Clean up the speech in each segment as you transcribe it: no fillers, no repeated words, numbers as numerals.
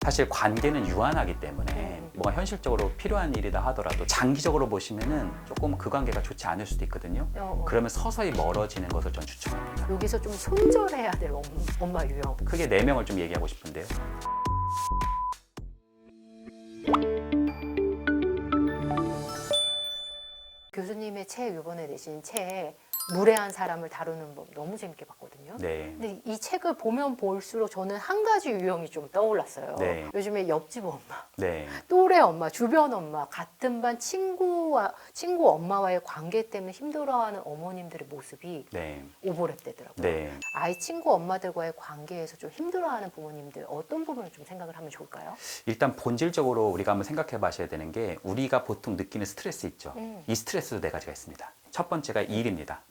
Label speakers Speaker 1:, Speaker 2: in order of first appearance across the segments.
Speaker 1: 사실 관계는 유한하기 때문에 뭐가 현실적으로 필요한 일이다 하더라도 장기적으로 보시면은 조금 그 관계가 좋지 않을 수도 있거든요. 그러면 서서히 멀어지는 것을 전 추천합니다.
Speaker 2: 여기서 좀 손절해야 될 엄마 유형.
Speaker 1: 크게 4명을 좀 얘기하고 싶은데요.
Speaker 2: 교수님의 책, 이번에 내신 책 무례한 사람을 다루는 법 너무 재밌게 봤거든요.
Speaker 1: 네.
Speaker 2: 근데 이 책을 보면 볼수록 저는 한 가지 유형이 좀 떠올랐어요.
Speaker 1: 네.
Speaker 2: 요즘에 옆집 엄마,
Speaker 1: 네.
Speaker 2: 또래 엄마, 주변 엄마, 같은 반 친구 엄마와의 관계 때문에 힘들어하는 어머님들의 모습이
Speaker 1: 네.
Speaker 2: 오버랩되더라고요.
Speaker 1: 네.
Speaker 2: 아이 친구 엄마들과의 관계에서 좀 힘들어하는 부모님들 어떤 부분을 좀 생각을 하면 좋을까요?
Speaker 1: 일단 본질적으로 우리가 한번 생각해 봐셔야 되는 게 우리가 보통 느끼는 스트레스 있죠. 이 스트레스도 4가지가 있습니다. 첫 번째가 일입니다.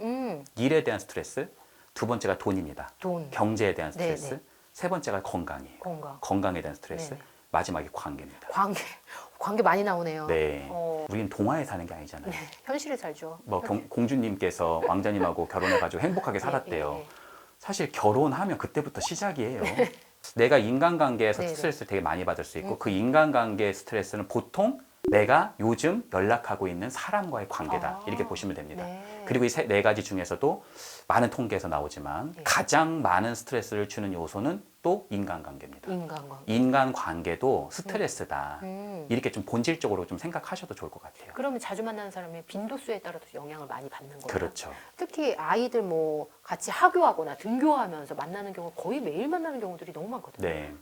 Speaker 1: 일에 대한 스트레스. 두 번째가 돈입니다.
Speaker 2: 돈,
Speaker 1: 경제에 대한 스트레스.
Speaker 2: 네네.
Speaker 1: 세 번째가 건강이에요.
Speaker 2: 건강,
Speaker 1: 건강에 대한 스트레스.
Speaker 2: 네네.
Speaker 1: 마지막이 관계입니다.
Speaker 2: 관계 많이 나오네요.
Speaker 1: 네. 우리는 동화에 사는 게 아니잖아요.
Speaker 2: 현실에 살죠.
Speaker 1: 뭐 공주님께서 왕자님하고 결혼해가지고 행복하게 살았대요.
Speaker 2: 예.
Speaker 1: 사실 결혼하면 그때부터 시작이에요. 내가 인간관계에서
Speaker 2: 네네.
Speaker 1: 스트레스를 되게 많이 받을 수 있고 그 인간관계의 스트레스는 보통 내가 요즘 연락하고 있는 사람과의 관계다. 이렇게 보시면 됩니다.
Speaker 2: 네.
Speaker 1: 그리고 이 4가지 중에서도 많은 통계에서 나오지만
Speaker 2: 네.
Speaker 1: 가장 많은 스트레스를 주는 요소는 또 인간관계입니다.
Speaker 2: 인간관계.
Speaker 1: 인간관계도 스트레스다.
Speaker 2: 음.
Speaker 1: 이렇게 좀 본질적으로 좀 생각하셔도 좋을 것 같아요.
Speaker 2: 그러면 자주 만나는 사람의 빈도수에 따라서 영향을 많이 받는 거예요.
Speaker 1: 그렇죠.
Speaker 2: 특히 아이들 뭐 같이 하교하거나 등교하면서 만나는 경우 거의 매일 만나는 경우들이 너무 많거든요.
Speaker 1: 네.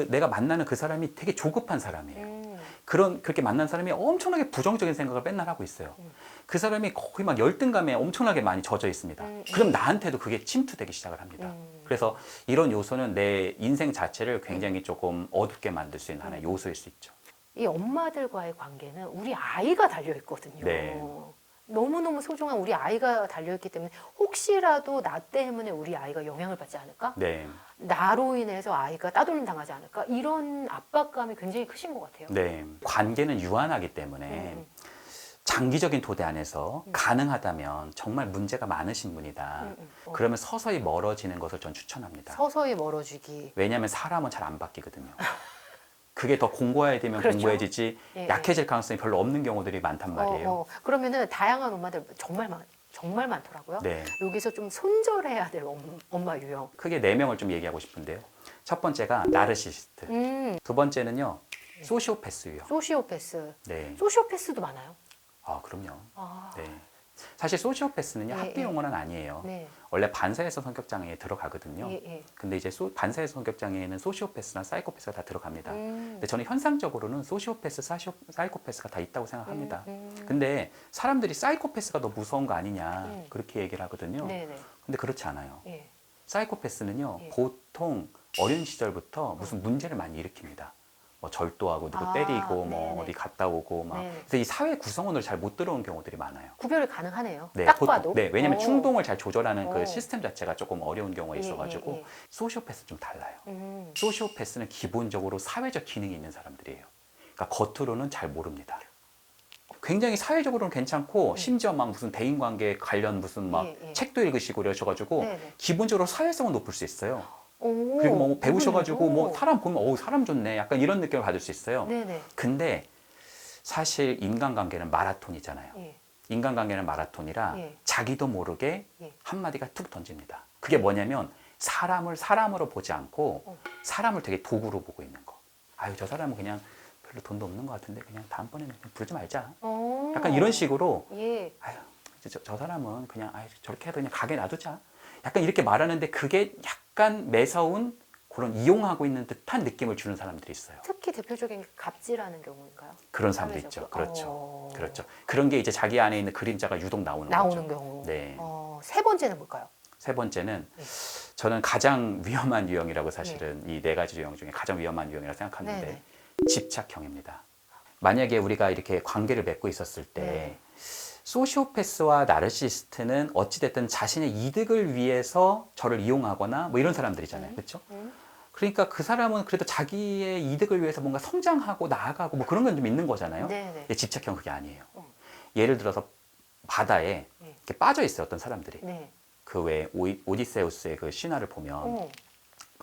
Speaker 1: 내가 만나는 그 사람이 되게 조급한 사람이에요.
Speaker 2: 음.
Speaker 1: 그렇게 만난 사람이 엄청나게 부정적인 생각을 맨날 하고 있어요. 그 사람이 거의 막 열등감에 엄청나게 많이 젖어 있습니다. 그럼 나한테도 그게 침투되기 시작을 합니다. 그래서 이런 요소는 내 인생 자체를 굉장히 조금 어둡게 만들 수 있는 하나의 요소일 수 있죠.
Speaker 2: 이 엄마들과의 관계는 우리 아이가 달려 있거든요.
Speaker 1: 네.
Speaker 2: 너무너무 소중한 우리 아이가 달려있기 때문에 혹시라도 나 때문에 우리 아이가 영향을 받지 않을까?
Speaker 1: 네.
Speaker 2: 나로 인해서 아이가 따돌림 당하지 않을까? 이런 압박감이 굉장히 크신 것 같아요.
Speaker 1: 네. 관계는 유한하기 때문에 장기적인 토대 안에서 가능하다면 정말 문제가 많으신 분이다. 그러면 서서히 멀어지는 것을 전 추천합니다.
Speaker 2: 서서히 멀어지기.
Speaker 1: 왜냐하면 사람은 잘 안 바뀌거든요. 그게 더 공고해야 되면
Speaker 2: 그렇죠.
Speaker 1: 공고해지지
Speaker 2: 예,
Speaker 1: 약해질 가능성이 별로 없는 경우들이 많단 말이에요.
Speaker 2: 그러면은 다양한 엄마들 정말 많더라고요.
Speaker 1: 네.
Speaker 2: 여기서 좀 손절해야 될 엄마 유형.
Speaker 1: 크게 4명을 좀 얘기하고 싶은데요. 첫 번째가 나르시시스트. 두 번째는요. 소시오패스 유형.
Speaker 2: 소시오패스.
Speaker 1: 네.
Speaker 2: 소시오패스도 많아요.
Speaker 1: 아, 그럼요.
Speaker 2: 아,
Speaker 1: 네. 사실 소시오패스는요.
Speaker 2: 네,
Speaker 1: 학교
Speaker 2: 네.
Speaker 1: 용어는 아니에요.
Speaker 2: 네.
Speaker 1: 원래 반사회성 성격 장애에 들어가거든요.
Speaker 2: 예.
Speaker 1: 근데 이제 반사회성 성격 장애에는 소시오패스나 사이코패스가 다 들어갑니다.
Speaker 2: 음.
Speaker 1: 근데 저는 현상적으로는 소시오패스, 사이코패스가 다 있다고 생각합니다. 근데 사람들이 사이코패스가 더 무서운 거 아니냐 그렇게 얘기를 하거든요.
Speaker 2: 네네.
Speaker 1: 근데 그렇지 않아요.
Speaker 2: 예.
Speaker 1: 사이코패스는요
Speaker 2: 예.
Speaker 1: 보통 어린 시절부터 무슨 문제를 많이 일으킵니다. 뭐 절도하고 누구 때리고 뭐
Speaker 2: 네네.
Speaker 1: 어디 갔다 오고 막
Speaker 2: 네네.
Speaker 1: 그래서 이 사회 구성원으로 잘 못 들어온 경우들이 많아요.
Speaker 2: 구별이 가능하네요.
Speaker 1: 네,
Speaker 2: 딱
Speaker 1: 보통,
Speaker 2: 봐도.
Speaker 1: 네, 왜냐하면
Speaker 2: 어.
Speaker 1: 충동을 잘 조절하는
Speaker 2: 어.
Speaker 1: 그 시스템 자체가 조금 어려운 경우가 있어가지고
Speaker 2: 예.
Speaker 1: 소시오패스 좀 달라요. 소시오패스는 기본적으로 사회적 기능이 있는 사람들이에요. 그러니까 겉으로는 잘 모릅니다. 굉장히 사회적으로는 괜찮고 심지어 막 무슨 대인관계 관련 무슨 막 책도 읽으시고 이러셔가지고
Speaker 2: 네네.
Speaker 1: 기본적으로 사회성은 높을 수 있어요.
Speaker 2: 오,
Speaker 1: 그리고 뭐 배우셔가지고 뭐
Speaker 2: 이분들도.
Speaker 1: 사람 보면 어우 사람 좋네 약간 이런 느낌을 받을 수 있어요.
Speaker 2: 네네.
Speaker 1: 근데 사실 인간관계는 마라톤이잖아요.
Speaker 2: 예.
Speaker 1: 인간관계는 마라톤이라
Speaker 2: 예.
Speaker 1: 자기도 모르게
Speaker 2: 예.
Speaker 1: 한마디가 툭 던집니다. 그게 뭐냐면 사람을 사람으로 보지 않고 사람을 되게 도구로 보고 있는 거. 아유 저 사람은 그냥 별로 돈도 없는 것 같은데 그냥 다음번에는 그냥 부르지 말자.
Speaker 2: 어.
Speaker 1: 약간 이런 식으로
Speaker 2: 예.
Speaker 1: 아유 저 사람은 그냥 아유 저렇게 해도 그냥 가게 놔두자. 약간 이렇게 말하는데 그게 약간 매서운 그런 이용하고 있는 듯한 느낌을 주는 사람들이 있어요.
Speaker 2: 특히 대표적인 게 갑질하는 경우인가요?
Speaker 1: 그런 사람도 있죠. 그렇죠. 그렇죠. 그런 게 이제 자기 안에 있는 그림자가 유독 나오는 거죠.
Speaker 2: 경우.
Speaker 1: 네.
Speaker 2: 세 번째는 뭘까요?
Speaker 1: 세 번째는
Speaker 2: 네.
Speaker 1: 저는 가장 위험한 유형이라고 사실은 이 4가지 유형 중에 가장 위험한 유형이라고 생각하는데
Speaker 2: 네네.
Speaker 1: 집착형입니다. 만약에 우리가 이렇게 관계를 맺고 있었을 때
Speaker 2: 네.
Speaker 1: 소시오패스와 나르시시스트는 어찌됐든 자신의 이득을 위해서 저를 이용하거나 뭐 이런 사람들이잖아요. 그렇죠? 그러니까 그 사람은 그래도 자기의 이득을 위해서 뭔가 성장하고 나아가고 뭐 그런 건 좀 있는 거잖아요.
Speaker 2: 네네.
Speaker 1: 근데 집착형 그게 아니에요. 예를 들어서 바다에
Speaker 2: 네.
Speaker 1: 이렇게 빠져 있어요. 어떤 사람들이.
Speaker 2: 네.
Speaker 1: 그 왜 오디세우스의 그 신화를 보면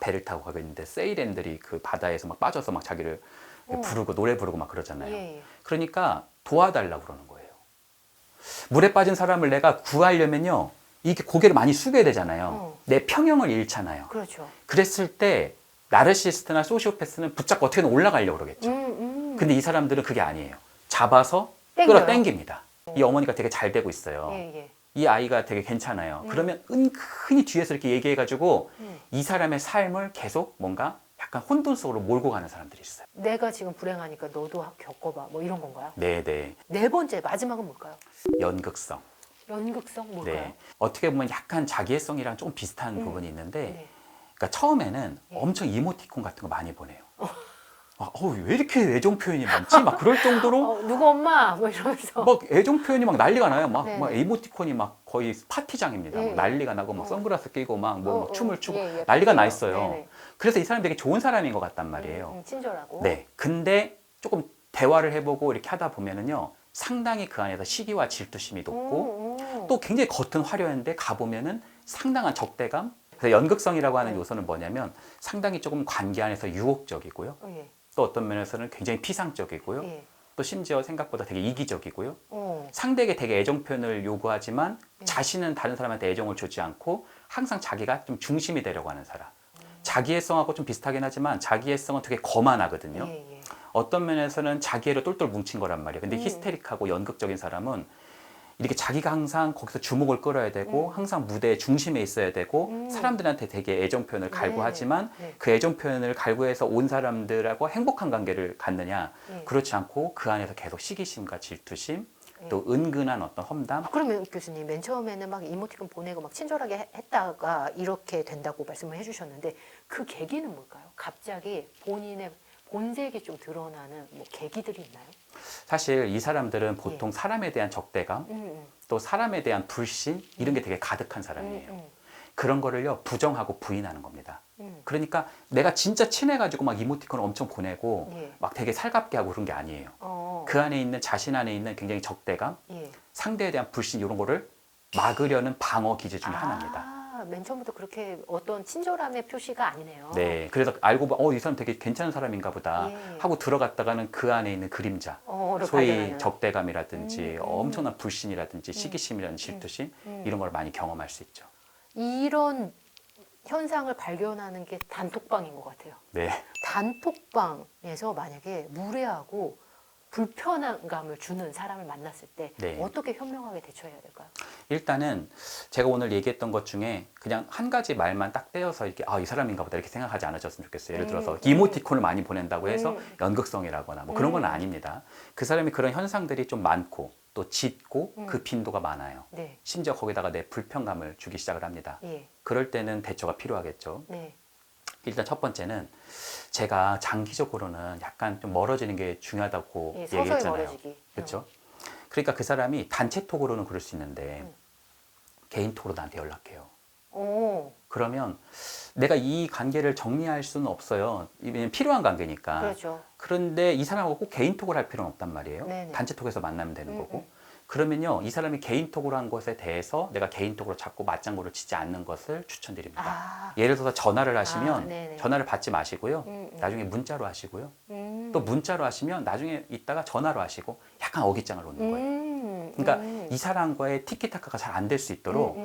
Speaker 1: 배를 타고 가고 있는데 세일앤들이 그 바다에서 막 빠져서 막 자기를 부르고 노래 부르고 막 그러잖아요.
Speaker 2: 예.
Speaker 1: 그러니까 도와달라고 그러는 거예요. 물에 빠진 사람을 내가 구하려면요, 이게 고개를 많이 숙여야 되잖아요. 내 평형을 잃잖아요.
Speaker 2: 그렇죠.
Speaker 1: 그랬을 때 나르시스트나 소시오패스는 붙잡고 어떻게든 올라가려고 그러겠죠. 근데 이 사람들은 그게 아니에요. 잡아서
Speaker 2: 땡겨요.
Speaker 1: 끌어당깁니다. 이 어머니가 되게 잘 되고 있어요.
Speaker 2: 예.
Speaker 1: 이 아이가 되게 괜찮아요. 그러면 은근히 뒤에서 이렇게 얘기해가지고 이 사람의 삶을 계속 뭔가 약간 혼돈 속으로 몰고 가는 사람들이 있어요.
Speaker 2: 내가 지금 불행하니까 너도 겪어봐. 뭐 이런 건가요?
Speaker 1: 네네.
Speaker 2: 네 번째 마지막은 뭘까요?
Speaker 1: 연극성.
Speaker 2: 연극성 뭘까요?
Speaker 1: 네. 어떻게 보면 약간 자기애성이랑 조금 비슷한 부분이 있는데,
Speaker 2: 네.
Speaker 1: 그러니까 처음에는 엄청 이모티콘 같은 거 많이 보내요. 왜 이렇게 애정 표현이 많지? 막 그럴 정도로
Speaker 2: 누구 엄마? 뭐 이러면서.
Speaker 1: 막 애정 표현이 막 난리가 나요. 막
Speaker 2: 네네.
Speaker 1: 이모티콘이 막 거의 파티장입니다. 막 난리가 나고 막 선글라스 끼고 막 춤을 추고
Speaker 2: 예,
Speaker 1: 난리가 나
Speaker 2: 그래요.
Speaker 1: 있어요.
Speaker 2: 네네.
Speaker 1: 그래서 이 사람이 되게 좋은 사람인 것 같단 말이에요.
Speaker 2: 친절하고.
Speaker 1: 네. 근데 조금 대화를 해보고 이렇게 하다 보면은요, 상당히 그 안에서 시기와 질투심이 높고 또 굉장히 겉은 화려한데 가보면은 상당한 적대감. 그래서 연극성이라고 하는 요소는 뭐냐면 상당히 조금 관계 안에서 유혹적이고요.
Speaker 2: 예.
Speaker 1: 또 어떤 면에서는 굉장히 피상적이고요.
Speaker 2: 예.
Speaker 1: 또 심지어 생각보다 되게 이기적이고요. 상대에게 되게 애정 표현을 요구하지만 자신은 다른 사람한테 애정을 주지 않고 항상 자기가 좀 중심이 되려고 하는 사람. 자기애성하고 좀 비슷하긴 하지만 자기애성은 되게 거만하거든요.
Speaker 2: 예.
Speaker 1: 어떤 면에서는 자기애로 똘똘 뭉친 거란 말이에요. 근데 히스테릭하고 연극적인 사람은 이렇게 자기가 항상 거기서 주목을 끌어야 되고 항상 무대의 중심에 있어야 되고 사람들한테 되게 애정 표현을 갈구하지만
Speaker 2: 네.
Speaker 1: 그 애정 표현을 갈구해서 온 사람들하고 행복한 관계를 갖느냐, 그렇지 않고 그 안에서 계속 시기심과 질투심, 또 은근한 어떤 험담.
Speaker 2: 그러면 교수님 맨 처음에는 막 이모티콘 보내고 막 친절하게 했다가 이렇게 된다고 말씀을 해주셨는데 그 계기는 뭘까요? 갑자기 본인의 본색이 좀 드러나는 뭐 계기들이 있나요?
Speaker 1: 사실 이 사람들은 보통 사람에 대한 적대감, 또 사람에 대한 불신, 이런 게 되게 가득한 사람이에요. 그런 거를요, 부정하고 부인하는 겁니다. 그러니까 내가 진짜 친해가지고 막 이모티콘을 엄청 보내고 막 되게 살갑게 하고 그런 게 아니에요. 그 안에 있는 자신 안에 있는 굉장히 적대감, 상대에 대한 불신, 이런 거를 막으려는 방어 기제 중에 하나입니다.
Speaker 2: 맨 처음부터 그렇게 어떤 친절함의 표시가 아니네요.
Speaker 1: 네, 그래서 알고 보면 이 사람 되게 괜찮은 사람인가 보다 하고 들어갔다가는 그 안에 있는 그림자, 소위
Speaker 2: 발견하는.
Speaker 1: 적대감이라든지 엄청난 불신이라든지 시기심이라든지 질투심, 이런 걸 많이 경험할 수 있죠.
Speaker 2: 이런 현상을 발견하는 게 단톡방인 것 같아요.
Speaker 1: 네.
Speaker 2: 단톡방에서 만약에 무례하고 불편함을 주는 사람을 만났을 때 어떻게 현명하게 대처해야 될까요?
Speaker 1: 일단은 제가 오늘 얘기했던 것 중에 그냥 한 가지 말만 딱 떼어서 이렇게 이 사람인가 보다 이렇게 생각하지 않으셨으면 좋겠어요. 예를 들어서 이모티콘을 많이 보낸다고 해서 연극성이라거나 뭐 그런 건 아닙니다. 그 사람이 그런 현상들이 좀 많고 또 짙고 그 빈도가 많아요. 심지어 거기다가 내 불편감을 주기 시작을 합니다. 그럴 때는 대처가 필요하겠죠. 일단 첫 번째는 제가 장기적으로는 약간 좀 멀어지는 게 중요하다고 얘기했잖아요.
Speaker 2: 멀어지기.
Speaker 1: 그렇죠? 그러니까 그 사람이 단체 톡으로는 그럴 수 있는데 개인 톡으로 나한테 연락해요. 그러면 내가 이 관계를 정리할 수는 없어요. 왜냐면 필요한 관계니까.
Speaker 2: 그렇죠.
Speaker 1: 그런데 이 사람하고 꼭 개인 톡을 할 필요는 없단 말이에요.
Speaker 2: 네네.
Speaker 1: 단체 톡에서 만나면 되는 거고. 그러면요, 이 사람이 개인 톡으로 한 것에 대해서 내가 개인 톡으로 자꾸 맞장구를 치지 않는 것을 추천드립니다. 예를 들어서 전화를 하시면 전화를 받지 마시고요. 나중에 문자로 하시고요. 또 문자로 하시면 나중에 있다가 전화로 하시고 약간 어깃장을 놓는 거예요. 그러니까 이 사람과의 티키타카가 잘 안 될 수 있도록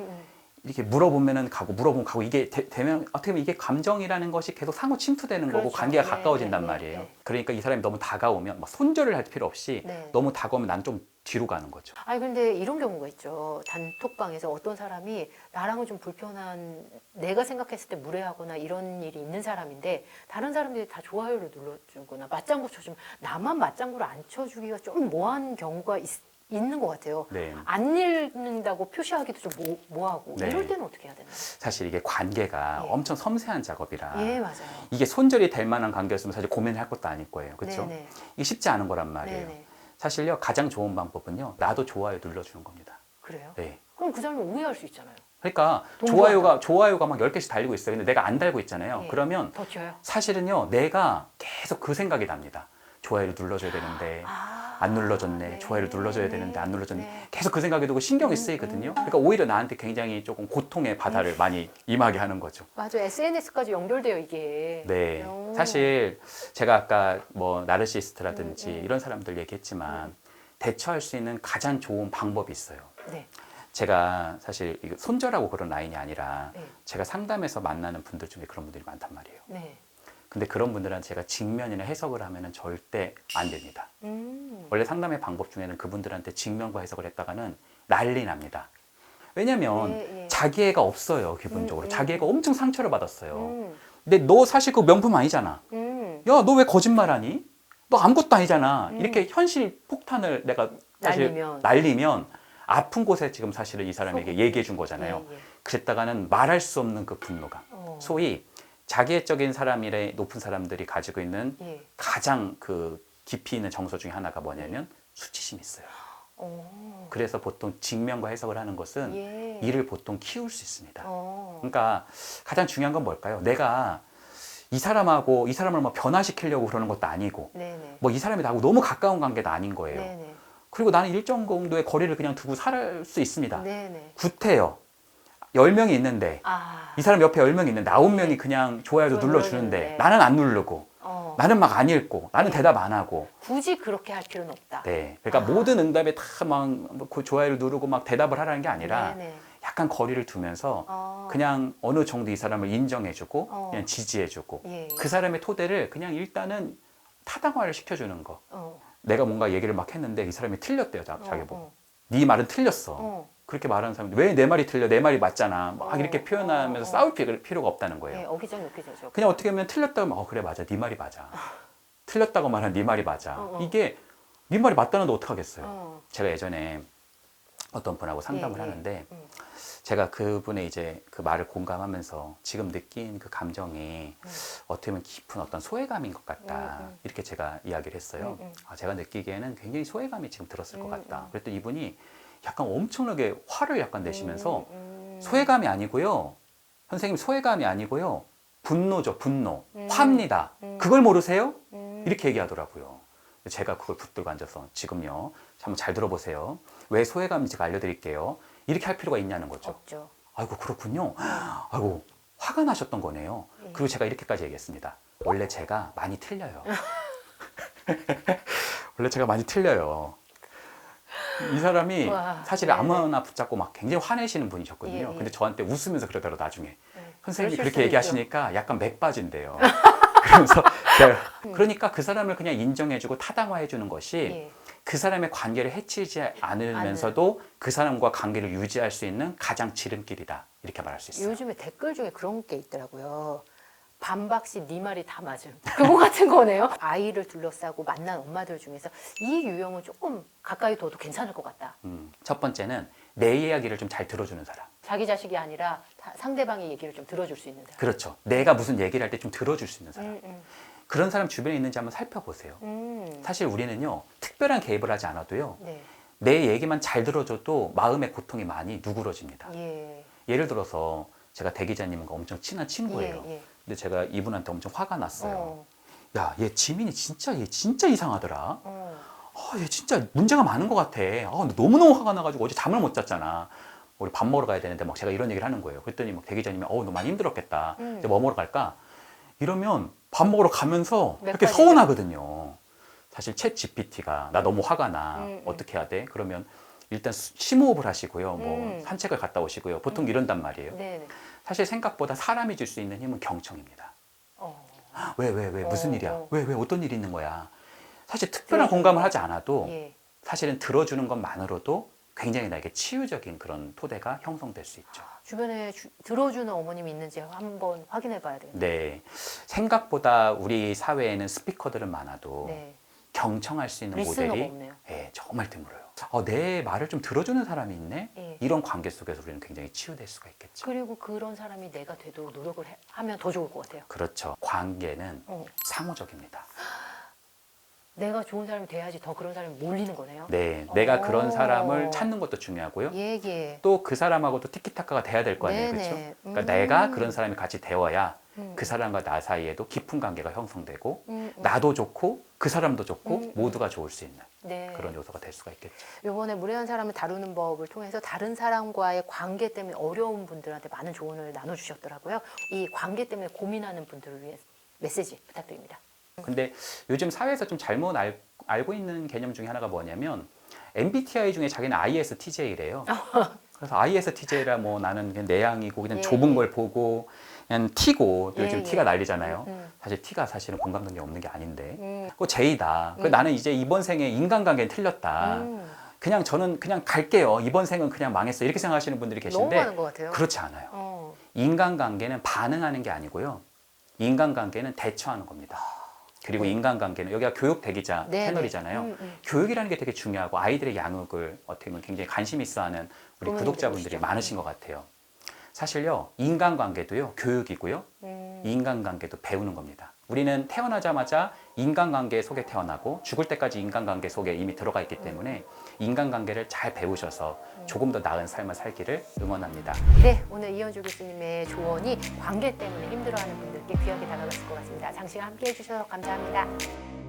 Speaker 1: 이렇게 물어보면은 가고 물어보면 가고 이게 되면 어떻게 보면 이게 감정이라는 것이 계속 상호 침투되는 거고 관계가 가까워진단 말이에요. 그러니까 이 사람이 너무 다가오면 막 손절을 할 필요 없이 너무 다가오면 난 좀 뒤로 가는 거죠.
Speaker 2: 아니 근데 이런 경우가 있죠. 단톡방에서 어떤 사람이 나랑은 좀 불편한, 내가 생각했을 때 무례하거나 이런 일이 있는 사람인데 다른 사람들이 다 좋아요를 눌러주거나 맞장구 쳐주면 나만 맞장구를 안 쳐주기가 좀 뭐한 경우가 있는 것 같아요. 안 읽는다고 표시하기도 좀 뭐하고 이럴 때는 어떻게 해야 되나요?
Speaker 1: 사실 이게 관계가 엄청 섬세한 작업이라
Speaker 2: 맞아요.
Speaker 1: 이게 손절이 될 만한 관계였으면 사실 고민을 할 것도 아닐 거예요. 그렇죠? 이게 쉽지 않은 거란 말이에요. 사실요, 가장 좋은 방법은요, 나도 좋아요 눌러주는 겁니다.
Speaker 2: 그래요?
Speaker 1: 네.
Speaker 2: 그럼 그 사람은 오해할 수 있잖아요.
Speaker 1: 그러니까 좋아요가 막 10개씩 달리고 있어요. 근데 내가 안 달고 있잖아요. 그러면
Speaker 2: 더 줘요?
Speaker 1: 사실은요, 내가 계속 그 생각이 납니다. 좋아요를 눌러줘야 되는데 안 눌러줬네.
Speaker 2: 네.
Speaker 1: 좋아요를 눌러줘야 되는데 안 눌러줬네.
Speaker 2: 네.
Speaker 1: 계속 그 생각이 들고 신경이 쓰이거든요. 그러니까 오히려 나한테 굉장히 조금 고통의 바다를 많이 임하게 하는 거죠.
Speaker 2: 맞아. SNS까지 연결돼요, 이게.
Speaker 1: 네.
Speaker 2: 오.
Speaker 1: 사실 제가 아까 뭐 나르시스트라든지 이런 사람들 얘기했지만 대처할 수 있는 가장 좋은 방법이 있어요.
Speaker 2: 네.
Speaker 1: 제가 사실 이거 손절하고 그런 라인이 아니라
Speaker 2: 네.
Speaker 1: 제가 상담해서 만나는 분들 중에 그런 분들이 많단 말이에요.
Speaker 2: 네.
Speaker 1: 근데 그런 분들한테 제가 직면이나 해석을 하면은 절대 안 됩니다. 원래 상담의 방법 중에는 그분들한테 직면과 해석을 했다가는 난리 납니다. 왜냐면
Speaker 2: 예.
Speaker 1: 자기 애가 없어요, 기본적으로. 자기 애가 엄청 상처를 받았어요.
Speaker 2: 음.
Speaker 1: 근데 너 사실 그 명품 아니잖아. 야, 너 왜 거짓말하니? 너 아무것도 아니잖아. 이렇게 현실 폭탄을 내가 사실 날리면 아픈 곳에 지금 사실은 이 사람에게 얘기해 준 거잖아요.
Speaker 2: 예.
Speaker 1: 그랬다가는 말할 수 없는 그 분노감. 소위 자기애적인 사람이래 높은 사람들이 가지고 있는
Speaker 2: 예.
Speaker 1: 가장 그 깊이 있는 정서 중에 하나가 뭐냐면 수치심이 있어요. 그래서 보통 직면과 해석을 하는 것은
Speaker 2: 예.
Speaker 1: 이를 보통 키울 수 있습니다.
Speaker 2: 어.
Speaker 1: 그러니까 가장 중요한 건 뭘까요? 내가 이 사람하고 이 사람을 뭐 변화시키려고 그러는 것도 아니고
Speaker 2: 네네.
Speaker 1: 뭐 이 사람이 나하고 너무 가까운 관계도 아닌 거예요.
Speaker 2: 네네.
Speaker 1: 그리고 나는 일정 정도의 거리를 그냥 두고 살 수 있습니다.
Speaker 2: 네네.
Speaker 1: 구태여 10명이 있는데
Speaker 2: 아.
Speaker 1: 이 사람 옆에 10명이 있는데 9명이 그냥 좋아요도
Speaker 2: 좋아요
Speaker 1: 눌러주는데
Speaker 2: 눌러주는데.
Speaker 1: 나는 안 누르고 나는 막 안 읽고 나는
Speaker 2: 네.
Speaker 1: 대답 안 하고
Speaker 2: 굳이 그렇게 할 필요는 없다.
Speaker 1: 네, 그러니까 모든 응답에 다 막 좋아요를 누르고 막 대답을 하라는 게 아니라
Speaker 2: 네네.
Speaker 1: 약간 거리를 두면서 그냥 어느 정도 이 사람을 인정해주고 그냥 지지해주고
Speaker 2: 예.
Speaker 1: 그 사람의 토대를 그냥 일단은 타당화를 시켜주는 거. 내가 뭔가 얘기를 막 했는데 이 사람이 틀렸대요, 자기 보고. 네 말은 틀렸어. 그렇게 말하는 사람이 왜 내 말이 틀려? 내 말이 맞잖아. 막 이렇게 표현하면서 싸울 필요가 없다는 거예요.
Speaker 2: 네, 어기적 욕기죠.
Speaker 1: 그냥 어떻게 보면 틀렸다고 하면 그래 맞아, 네 말이 맞아. 틀렸다고 말하면 네 말이 맞아. 이게 네 말이 맞다는데 어떡하겠어요. 제가 예전에 어떤 분하고 상담을 하는데 제가 그분의 이제 그 말을 공감하면서 지금 느낀 그 감정이 어떻게 보면 깊은 어떤 소외감인 것 같다. 이렇게 제가 이야기를 했어요. 제가 느끼기에는 굉장히 소외감이 지금 들었을 것 같다. 그랬더니 이분이 약간 엄청나게 화를 약간 내시면서 소외감이 아니고요. 선생님 소외감이 아니고요. 분노죠, 분노. 화입니다. 그걸 모르세요? 이렇게 얘기하더라고요. 제가 그걸 붙들고 앉아서 지금요. 한번 잘 들어보세요. 왜 소외감인지 알려드릴게요. 이렇게 할 필요가 있냐는 거죠.
Speaker 2: 없죠.
Speaker 1: 아이고 그렇군요. 아이고 화가 나셨던 거네요. 그리고 제가 이렇게까지 얘기했습니다. 원래 제가 많이 틀려요. 원래 제가 많이 틀려요. 이 사람이
Speaker 2: 와,
Speaker 1: 사실
Speaker 2: 네네.
Speaker 1: 아무나 붙잡고 막 굉장히 화내시는 분이셨거든요.
Speaker 2: 예.
Speaker 1: 근데 저한테 웃으면서 그러더라고요, 나중에. 선생님이
Speaker 2: 그러실
Speaker 1: 그렇게
Speaker 2: 수도
Speaker 1: 얘기하시니까 약간 맥 빠진대요. 그러면서 그러니까 그 사람을 그냥 인정해주고 타당화해주는 것이
Speaker 2: 예.
Speaker 1: 그 사람의 관계를 해치지 않으면서도 그 사람과 관계를 유지할 수 있는 가장 지름길이다. 이렇게 말할 수 있어요.
Speaker 2: 요즘에 댓글 중에 그런 게 있더라고요. 반박시 네 말이 다 맞음. 그거 같은 거네요. 아이를 둘러싸고 만난 엄마들 중에서 이 유형은 조금 가까이 둬도 괜찮을 것 같다.
Speaker 1: 첫 번째는 내 이야기를 좀 잘 들어주는 사람.
Speaker 2: 자기 자식이 아니라 상대방의 얘기를 좀 들어줄 수 있는 사람.
Speaker 1: 그렇죠. 내가 무슨 얘기를 할 때 좀 들어줄 수 있는 사람. 그런 사람 주변에 있는지 한번 살펴보세요. 사실 우리는요, 특별한 개입을 하지 않아도요,
Speaker 2: 네.
Speaker 1: 내 얘기만 잘 들어줘도 마음의 고통이 많이 누그러집니다.
Speaker 2: 예.
Speaker 1: 예를 들어서 제가 대 기자님과 엄청 친한 친구예요.
Speaker 2: 예.
Speaker 1: 근데 제가 이분한테 엄청 화가 났어요. 야, 얘 지민이 얘 진짜 이상하더라. 얘 진짜 문제가 많은 것 같아. 근데 너무너무 화가 나가지고 어제 잠을 못 잤잖아. 우리 밥 먹으러 가야 되는데 막 제가 이런 얘기를 하는 거예요. 그랬더니 막 대기자님이 너 많이 힘들었겠다. 이제 뭐 먹으러 갈까? 이러면 밥 먹으러 가면서 이렇게
Speaker 2: 가지
Speaker 1: 서운하거든요. 사실 챗 GPT가 나 너무 화가 나. 어떻게 해야 돼? 그러면 일단 심호흡을 하시고요. 뭐 산책을 갔다 오시고요. 보통 이런단 말이에요.
Speaker 2: 네네.
Speaker 1: 사실 생각보다 사람이 줄 수 있는 힘은 경청입니다. 왜 무슨 일이야? 왜 어떤 일이 있는 거야? 사실 특별한 공감을 하지 않아도
Speaker 2: 예.
Speaker 1: 사실은 들어주는 것만으로도 굉장히 나에게 치유적인 그런 토대가 형성될 수 있죠.
Speaker 2: 주변에 들어주는 어머님이 있는지 한번 확인해 봐야 되겠네요.
Speaker 1: 네. 생각보다 우리 사회에는 스피커들은 많아도
Speaker 2: 네.
Speaker 1: 경청할 수 있는
Speaker 2: 리스너가
Speaker 1: 모델이
Speaker 2: 없네요.
Speaker 1: 정말 드물어요. 내 말을 좀 들어주는 사람이 있네?
Speaker 2: 예.
Speaker 1: 이런 관계 속에서 우리는 굉장히 치유될 수가 있겠죠.
Speaker 2: 그리고 그런 사람이 내가 돼도 노력을 하면 더 좋을 것 같아요.
Speaker 1: 그렇죠. 관계는
Speaker 2: 어.
Speaker 1: 상호적입니다.
Speaker 2: 내가 좋은 사람이 돼야지 더 그런 사람이 몰리는 거네요.
Speaker 1: 네, 내가 그런 사람을 찾는 것도 중요하고요.
Speaker 2: 예.
Speaker 1: 또 그 사람하고도 티키타카가 돼야 될 거 아니에요,
Speaker 2: 네네.
Speaker 1: 그렇죠? 그러니까 내가 그런 사람이 같이 되어야 그 사람과 나 사이에도 깊은 관계가 형성되고 나도 좋고 그 사람도 좋고 모두가 좋을 수 있는
Speaker 2: 네.
Speaker 1: 그런 요소가 될 수가 있겠죠.
Speaker 2: 이번에 무례한 사람을 다루는 법을 통해서 다른 사람과의 관계 때문에 어려운 분들한테 많은 조언을 나눠주셨더라고요. 이 관계 때문에 고민하는 분들을 위해 메시지 부탁드립니다.
Speaker 1: 근데 요즘 사회에서 좀 잘못 알고 있는 개념 중에 하나가 뭐냐면 MBTI 중에 자기는 ISTJ래요. 그래서 ISTJ라 뭐 나는 그냥 내향이고 그냥
Speaker 2: 예,
Speaker 1: 좁은
Speaker 2: 예.
Speaker 1: 걸 보고 그냥 T고 요즘
Speaker 2: 예,
Speaker 1: T가
Speaker 2: 예.
Speaker 1: 난리잖아요. 사실 T가 사실은 공감 능력이 없는 게 아닌데 그 J다. 그
Speaker 2: 음.
Speaker 1: 나는 이제 이번 생에 인간관계는 틀렸다. 그냥 저는 그냥 갈게요. 이번 생은 그냥 망했어. 이렇게 생각하시는 분들이
Speaker 2: 너무
Speaker 1: 계신데
Speaker 2: 많은 것 같아요.
Speaker 1: 그렇지 않아요.
Speaker 2: 어.
Speaker 1: 인간관계는 반응하는 게 아니고요. 인간관계는 대처하는 겁니다. 그리고 인간관계는 여기가 교육 대기자
Speaker 2: 네네.
Speaker 1: 채널이잖아요. 교육이라는 게 되게 중요하고 아이들의 양육을 어떻게 보면 굉장히 관심 있어하는 우리
Speaker 2: 부모님들
Speaker 1: 구독자분들이
Speaker 2: 보시죠.
Speaker 1: 많으신 것 같아요. 사실요, 인간관계도요, 교육이고요. 인간관계도 배우는 겁니다. 우리는 태어나자마자 인간관계 속에 태어나고 죽을 때까지 인간관계 속에 이미 들어가 있기 때문에 인간관계를 잘 배우셔서 조금 더 나은 삶을 살기를 응원합니다.
Speaker 2: 네, 오늘 이현주 교수님의 조언이 관계 때문에 힘들어하는 분들께 귀하게 다가갔을 것 같습니다. 장시간 함께해 주셔서 감사합니다.